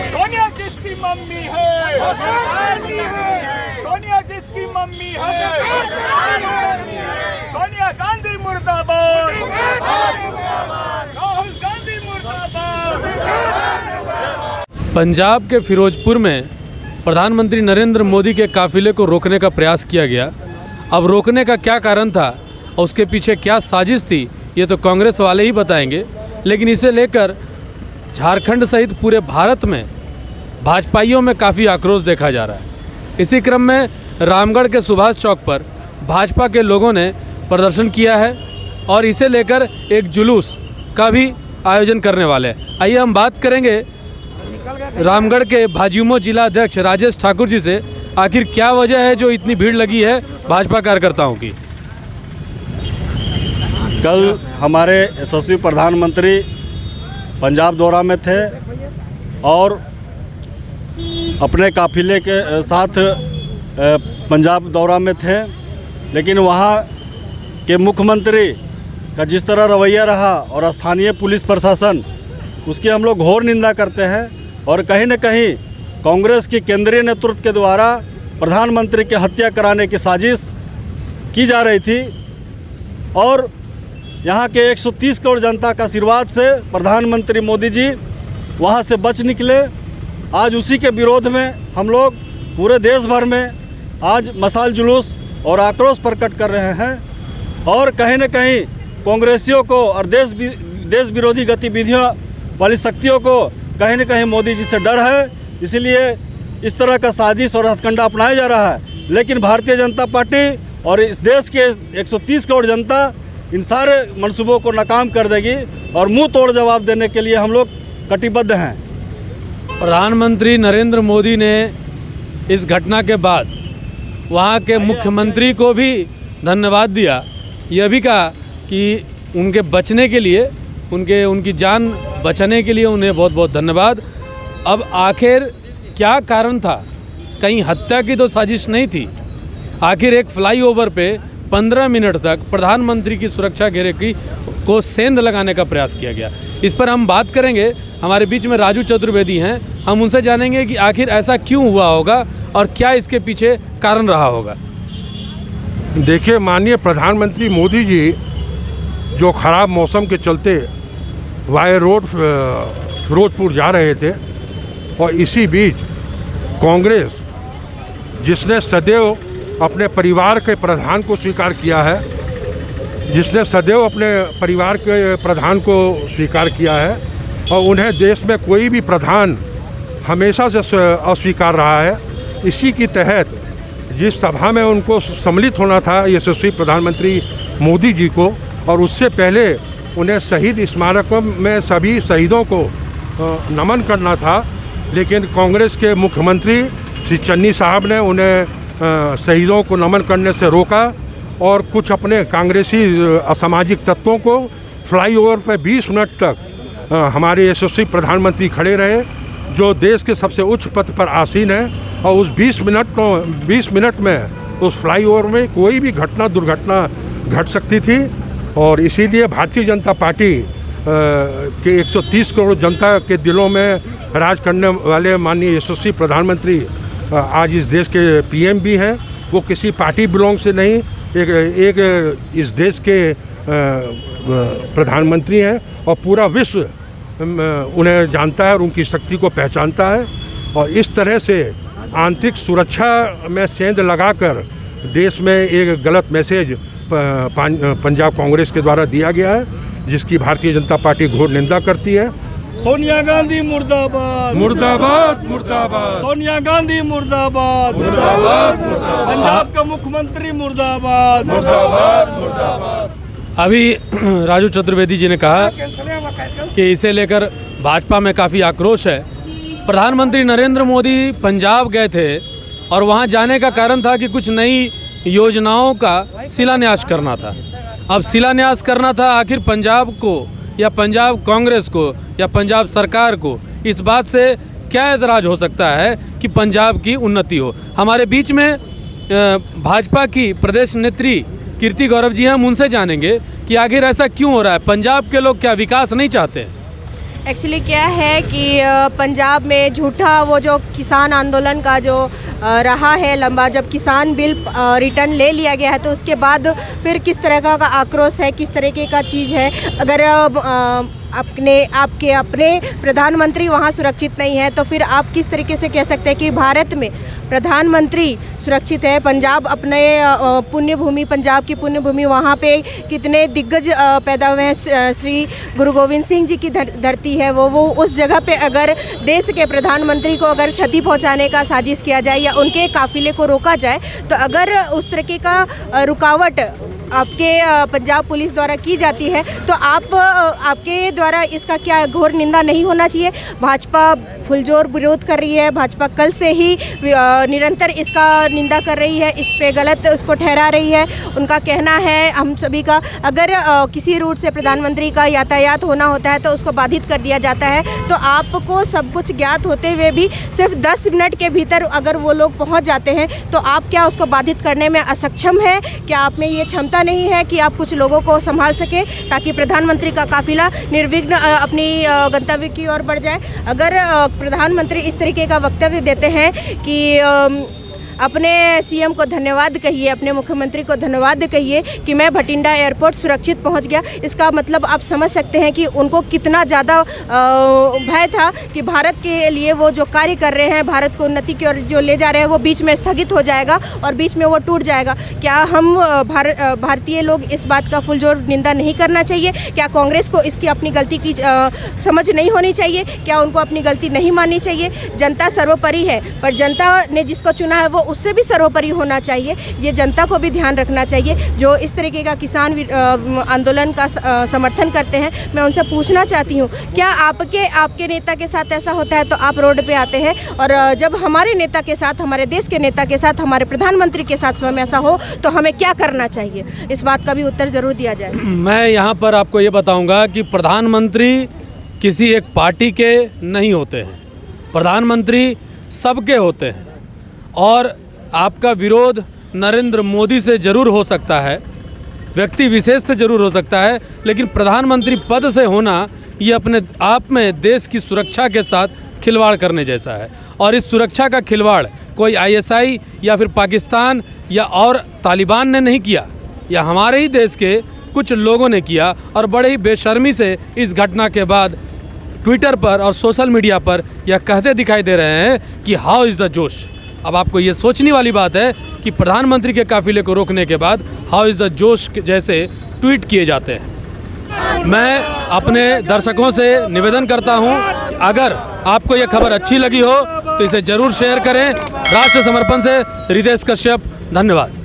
सोनिया जिसकी मम्मी है, सोनिया जिसकी मम्मी है, सोनिया गांधी मुर्दाबाद, राहुल गांधी मुर्दाबाद। पंजाब के फिरोजपुर में प्रधानमंत्री नरेंद्र मोदी के काफिले को रोकने का प्रयास किया गया। अब रोकने का क्या कारण था और उसके पीछे क्या साजिश थी, ये तो कांग्रेस वाले ही बताएंगे। लेकिन इसे लेकर झारखंड सहित पूरे भारत में भाजपाइयों में काफ़ी आक्रोश देखा जा रहा है। इसी क्रम में रामगढ़ के सुभाष चौक पर भाजपा के लोगों ने प्रदर्शन किया है और इसे लेकर एक जुलूस का भी आयोजन करने वाले हैं। आइए हम बात करेंगे रामगढ़ के भाजयुमो जिला अध्यक्ष राजेश ठाकुर जी से, आखिर क्या वजह है जो इतनी भीड़ लगी है भाजपा कार्यकर्ताओं की। कल हमारे यशस्वी प्रधानमंत्री पंजाब दौरा में थे और अपने काफिले के साथ पंजाब दौरा में थे, लेकिन वहाँ के मुख्यमंत्री का जिस तरह रवैया रहा और स्थानीय पुलिस प्रशासन, उसकी हम लोग घोर निंदा करते हैं। और कहीं न कहीं कांग्रेस की केंद्रीय नेतृत्व के द्वारा प्रधानमंत्री की हत्या कराने की साजिश की जा रही थी और यहाँ के 130 करोड़ जनता का आशीर्वाद से प्रधानमंत्री मोदी जी वहाँ से बच निकले। आज उसी के विरोध में हम लोग पूरे देश भर में आज मशाल जुलूस और आक्रोश प्रकट कर रहे हैं और कहीं न कहीं कांग्रेसियों को और देश विरोधी गतिविधियों वाली शक्तियों को कहीं न कहीं मोदी जी से डर है, इसीलिए इस तरह का साजिश और हथकंडा अपनाया जा रहा है। लेकिन भारतीय जनता पार्टी और इस देश के 130 करोड़ जनता इन सारे मंसूबों को नाकाम कर देगी और मुंह तोड़ जवाब देने के लिए हम लोग कटिबद्ध हैं। प्रधानमंत्री नरेंद्र मोदी ने इस घटना के बाद वहाँ के मुख्यमंत्री को भी धन्यवाद दिया, यह भी कहा कि उनके बचने के लिए, उनकी जान बचाने के लिए उन्हें बहुत बहुत धन्यवाद। अब आखिर क्या कारण था? कहीं हत्या की तो साजिश नहीं थी। आखिर एक फ्लाईओवर पे 15 मिनट तक प्रधानमंत्री की सुरक्षा घेरे को सेंध लगाने का प्रयास किया गया। इस पर हम बात करेंगे। हमारे बीच में राजू चतुर्वेदी हैं, हम उनसे जानेंगे कि आखिर ऐसा क्यों हुआ होगा और क्या इसके पीछे कारण रहा होगा। देखिए, माननीय प्रधानमंत्री मोदी जी जो ख़राब मौसम के चलते वाया रोड फिरोजपुर जा रहे थे और इसी बीच कांग्रेस, जिसने सदैव अपने परिवार के प्रधान को स्वीकार किया है, जिसने सदैव अपने परिवार के प्रधान को स्वीकार किया है और उन्हें देश में कोई भी प्रधान हमेशा से अस्वीकार रहा है, इसी के तहत जिस सभा में उनको सम्मिलित होना था यशस्वी प्रधानमंत्री मोदी जी को, और उससे पहले उन्हें शहीद स्मारक में सभी शहीदों को नमन करना था, लेकिन कांग्रेस के मुख्यमंत्री श्री चन्नी साहब ने उन्हें शहीदों को नमन करने से रोका और कुछ अपने कांग्रेसी असामाजिक तत्वों को फ्लाईओवर पर 20 मिनट तक हमारे यशस्वी प्रधानमंत्री खड़े रहे, जो देश के सबसे उच्च पद पर आसीन है, और उस 20 मिनट में उस फ्लाईओवर में कोई भी दुर्घटना घट सकती थी। और इसीलिए भारतीय जनता पार्टी के 130 करोड़ जनता के दिलों में राज करने वाले माननीय यशस्वी प्रधानमंत्री आज इस देश के पीएम भी हैं। वो किसी पार्टी बिलोंग से नहीं, एक इस देश के प्रधानमंत्री हैं और पूरा विश्व उन्हें जानता है और उनकी शक्ति को पहचानता है। और इस तरह से आंतरिक सुरक्षा में सेंध लगाकर देश में एक गलत मैसेज पंजाब कांग्रेस के द्वारा दिया गया है, जिसकी भारतीय जनता पार्टी घोर निंदा करती है। सोनिया गांधी मुर्दाबाद, मुर्दाबाद, मुर्दाबाद। सोनिया गांधी मुर्दाबाद, मुर्दाबाद। पंजाब का मुख्यमंत्री मुर्दाबाद, मुर्दाबाद, मुर्दाबाद। अभी राजू चतुर्वेदी जी ने कहा कि इसे लेकर भाजपा में काफ़ी आक्रोश है। प्रधानमंत्री नरेंद्र मोदी पंजाब गए थे और वहां जाने का कारण था कि कुछ नई योजनाओं का शिलान्यास करना था। अब शिलान्यास करना था, आखिर पंजाब को या पंजाब कांग्रेस को या पंजाब सरकार को इस बात से क्या एतराज़ हो सकता है कि पंजाब की उन्नति हो। हमारे बीच में भाजपा की प्रदेश नेत्री कीर्ति गौरव जी हैं, हम उनसे जानेंगे कि आखिर ऐसा क्यों हो रहा है? पंजाब के लोग क्या विकास नहीं चाहते? एक्चुअली क्या है कि पंजाब में झूठा वो जो किसान आंदोलन का जो रहा है लंबा, जब किसान बिल रिटर्न ले लिया गया है तो उसके बाद फिर किस तरह का आक्रोश है, किस तरीके का चीज़ है। अगर आपके अपने प्रधानमंत्री वहाँ सुरक्षित नहीं है तो फिर आप किस तरीके से कह सकते हैं कि भारत में प्रधानमंत्री सुरक्षित है? पंजाब अपने पुण्य भूमि, पंजाब की पुण्य भूमि, वहाँ पे कितने दिग्गज पैदा हुए हैं। श्री गुरु गोविंद सिंह जी की धरती है वो उस जगह पे अगर देश के प्रधानमंत्री को अगर क्षति पहुँचाने का साजिश किया जाए या उनके काफिले को रोका जाए, तो अगर उस तरीके का रुकावट आपके पंजाब पुलिस द्वारा की जाती है तो आपके द्वारा इसका क्या घोर निंदा नहीं होना चाहिए? भाजपा फुलजोर विरोध कर रही है, भाजपा कल से ही निरंतर इसका निंदा कर रही है, इस पे गलत उसको ठहरा रही है। उनका कहना है हम सभी का, अगर किसी रूट से प्रधानमंत्री का यातायात होना होता है तो उसको बाधित कर दिया जाता है, तो आपको सब कुछ ज्ञात होते हुए भी सिर्फ 10 मिनट के भीतर अगर वो लोग पहुंच जाते हैं तो आप क्या उसको बाधित करने में असक्षम है? क्या आप में ये क्षमता नहीं है कि आप कुछ लोगों को संभाल सके ताकि प्रधानमंत्री का काफिला निर्विघ्न अपनी गंतव्य की ओर बढ़ जाए? अगर प्रधानमंत्री इस तरीके का वक्तव्य देते हैं कि अपने सीएम को धन्यवाद कहिए, अपने मुख्यमंत्री को धन्यवाद कहिए कि मैं भटिंडा एयरपोर्ट सुरक्षित पहुंच गया, इसका मतलब आप समझ सकते हैं कि उनको कितना ज़्यादा भय था कि भारत के लिए वो जो कार्य कर रहे हैं, भारत को उन्नति की ओर जो ले जा रहे हैं, वो बीच में स्थगित हो जाएगा और बीच में वो टूट जाएगा। क्या हम भारतीय लोग इस बात का फुलजोर निंदा नहीं करना चाहिए? क्या कांग्रेस को इसकी अपनी गलती की समझ नहीं होनी चाहिए? क्या उनको अपनी गलती नहीं माननी चाहिए? जनता सर्वोपरि है, पर जनता ने जिसको चुना है वो उससे भी सर्वोपरि होना चाहिए। ये जनता को भी ध्यान रखना चाहिए जो इस तरीके का किसान आंदोलन का समर्थन करते हैं। मैं उनसे पूछना चाहती हूँ, क्या आपके नेता के साथ ऐसा होता है तो आप रोड पे आते हैं, और जब हमारे नेता के साथ, हमारे देश के नेता के साथ, हमारे प्रधानमंत्री के साथ स्वयं ऐसा हो तो हमें क्या करना चाहिए? इस बात का भी उत्तर जरूर दिया जाए। मैं यहाँ पर आपको ये बताऊँगा कि प्रधानमंत्री किसी एक पार्टी के नहीं होते हैं, प्रधानमंत्री सबके होते हैं। और आपका विरोध नरेंद्र मोदी से ज़रूर हो सकता है, व्यक्ति विशेष से ज़रूर हो सकता है, लेकिन प्रधानमंत्री पद से होना ये अपने आप में देश की सुरक्षा के साथ खिलवाड़ करने जैसा है। और इस सुरक्षा का खिलवाड़ कोई आईएसआई या फिर पाकिस्तान या और तालिबान ने नहीं किया, या हमारे ही देश के कुछ लोगों ने किया। और बड़े ही बेशर्मी से इस घटना के बाद ट्विटर पर और सोशल मीडिया पर यह कहते दिखाई दे रहे हैं कि हाउ इज़ द जोश। अब आपको ये सोचने वाली बात है कि प्रधानमंत्री के काफिले को रोकने के बाद हाउ इज़ द जोश जैसे ट्वीट किए जाते हैं। मैं अपने दर्शकों से निवेदन करता हूं, अगर आपको ये खबर अच्छी लगी हो तो इसे ज़रूर शेयर करें। राष्ट्र समर्पण से रितेश कश्यप, धन्यवाद।